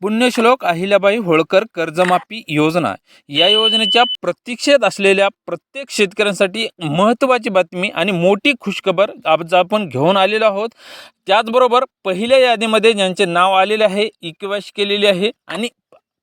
पुण्यश्लोक अहिल्याबाई होळकर कर्जमाफी योजना या योजनेच्या प्रतीक्षेत असलेल्या प्रत्येक शेतकऱ्यांसाठी महत्त्वाची बातमी आणि मोठी खुशखबर आज आपण घेऊन आलेलो आहोत। त्याचबरोबर पहिल्या यादीमध्ये ज्यांचे नाव आलेले आहे, ई-के-वाय-सी केलेली आहे आणि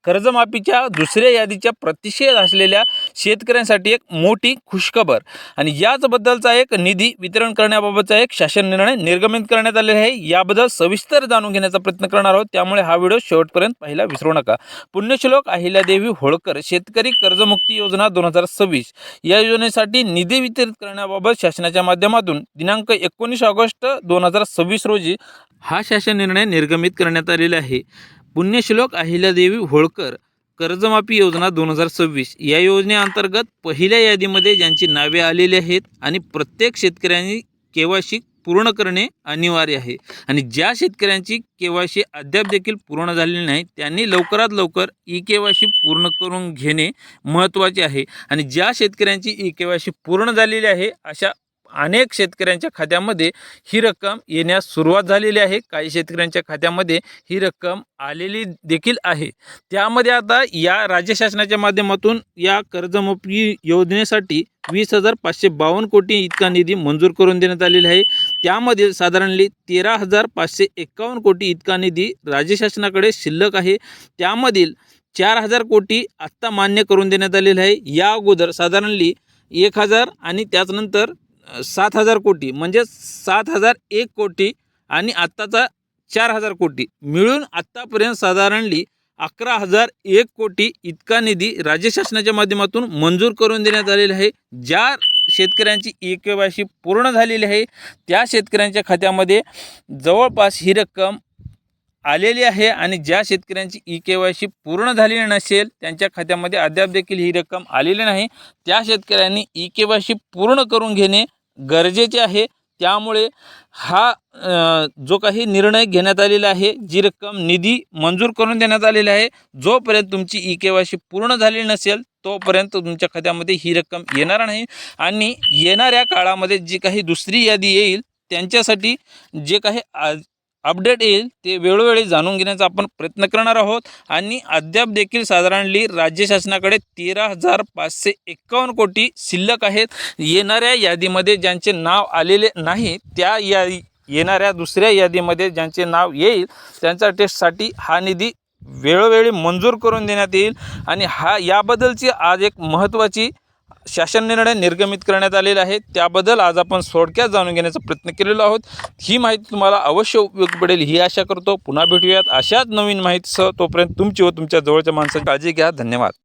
कर्जमाफीच्या दुसऱ्या यादीच्या प्रतीक्षेत असलेल्या शेतकऱ्यांसाठी एक मोठी खुशखबर आणि याचबद्दलचा एक निधी वितरण करण्याबाबतचा एक शासन निर्णय निर्गमित करण्यात आलेला आहे। याबद्दल सविस्तर जाणून घेण्याचा प्रयत्न करणार आहोत, त्यामुळे हा व्हिडिओ शेवटपर्यंत पाहायला विसरू नका। पुण्यश्लोक अहिल्यादेवी होळकर शेतकरी कर्जमुक्ती योजना 2026 या योजनेसाठी निधी वितरित करण्याबाबत शासनाच्या माध्यमातून दिनांक 19 ऑगस्ट 2026 रोजी हा शासन निर्णय निर्गमित करण्यात आलेला आहे। पुण्यश्लोक अहिल्यादेवी होळकर कर्जमाफी योजना 2026 या योजनेअंतर्गत पहिल्या यादीमध्ये ज्यांची नावे आलेली आहेत आणि प्रत्येक शेतकऱ्यांनी के.वाय.सी पूर्ण करणे अनिवार्य आहे आणि ज्या शेतकऱ्यांची के.वाय.सी अद्याप देखील पूर्ण झालेली नाही त्यांनी लवकरात लवकर ई-के.वाय.सी पूर्ण करून घेणे महत्त्वाचे आहे आणि ज्या शेतकऱ्यांची ई-के.वाय.सी पूर्ण झालेली आहे अशा अनेक शेतकऱ्यांच्या खात्यामध्ये ही रक्कम येण्यास सुरुवात झालेली आहे। काही शेतकऱ्यांच्या खात्यामध्ये ही रक्कम आलेली देखील आहे। त्यामध्ये आता या राज्य शासनाच्या माध्यमातून या कर्जमाफी योजनेसाठी 20,552 कोटी इतका निधी मंजूर करून देण्यात आलेला आहे। त्यामधील साधारणली 13,551 कोटी इतका निधी राज्य शासनाकडे शिल्लक आहे। त्यामधील 4,000 कोटी आत्ता मान्य करून देण्यात आलेला आहे। या अगोदर साधारणली 1,000 आणि त्याचनंतर 7,000 कोटी म्हणजे 7,001 कोटी आणि आत्ताचा 4,000 कोटी मिळून आत्तापर्यंत साधारणली 11,001 कोटी इतका निधी राज्य शासनाच्या माध्यमातून मंजूर करून देण्यात आलेला आहे। ज्या शेतकऱ्यांची ई-के.वाय.सी पूर्ण झालेली आहे त्या शेतकऱ्यांच्या खात्यामध्ये जवळपास ही रक्कम आलेली आहे आणि ज्या शेतकऱ्यांची ई-के.वाय.सी पूर्ण झालेली नसेल त्यांच्या खात्यामध्ये अद्याप देखील ही रक्कम आलेली नाही। त्या शेतकऱ्यांनी ई-के.वाय.सी पूर्ण करून घेणे गरजेचे आहे। त्यामुळे हा जो काही निर्णय घेण्यात आलेला आहे, जी रक्कम निधी मंजूर करून देण्यात आलेला आहे, जोपर्यंत तुमची ई-के.वाय.सी पूर्ण झालेली नसेल तोपर्यंत तुमच्या खात्यामध्ये ही रक्कम येणार नाही आणि येणाऱ्या काळामध्ये जी काही दुसरी यादी येईल त्यांच्यासाठी जे काही अपडेट येईल ते वेळोवेळी जाणून घेण्याचा आपण प्रयत्न करणार आहोत आणि अद्याप देखील साधारणली राज्य शासनाकडे 13,551 कोटी शिल्लक आहेत। येणाऱ्या यादीमध्ये ज्यांचे नाव आलेले नाही त्या येणाऱ्या दुसऱ्या यादीमध्ये ज्यांचे नाव येईल त्यांच्या टेस्टसाठी हा निधी वेळोवेळी मंजूर करून देण्यात येईल आणि याबद्दलची आज एक महत्त्वाची शासन निर्णय निर्गमित करण्यात आलेला आहे। त्याबद्दल आज आपण थोडक्यात जाणून घेण्याचा प्रयत्न केलेला आहोत। ही माहिती तुम्हाला अवश्य उपयोगी पडेल ही आशा करतो। पुन्हा भेटूयात अशाच नवीन माहितीसह। तोपर्यंत तुमची व तुमच्या जवळच्या माणसांची काळजी घ्या। धन्यवाद।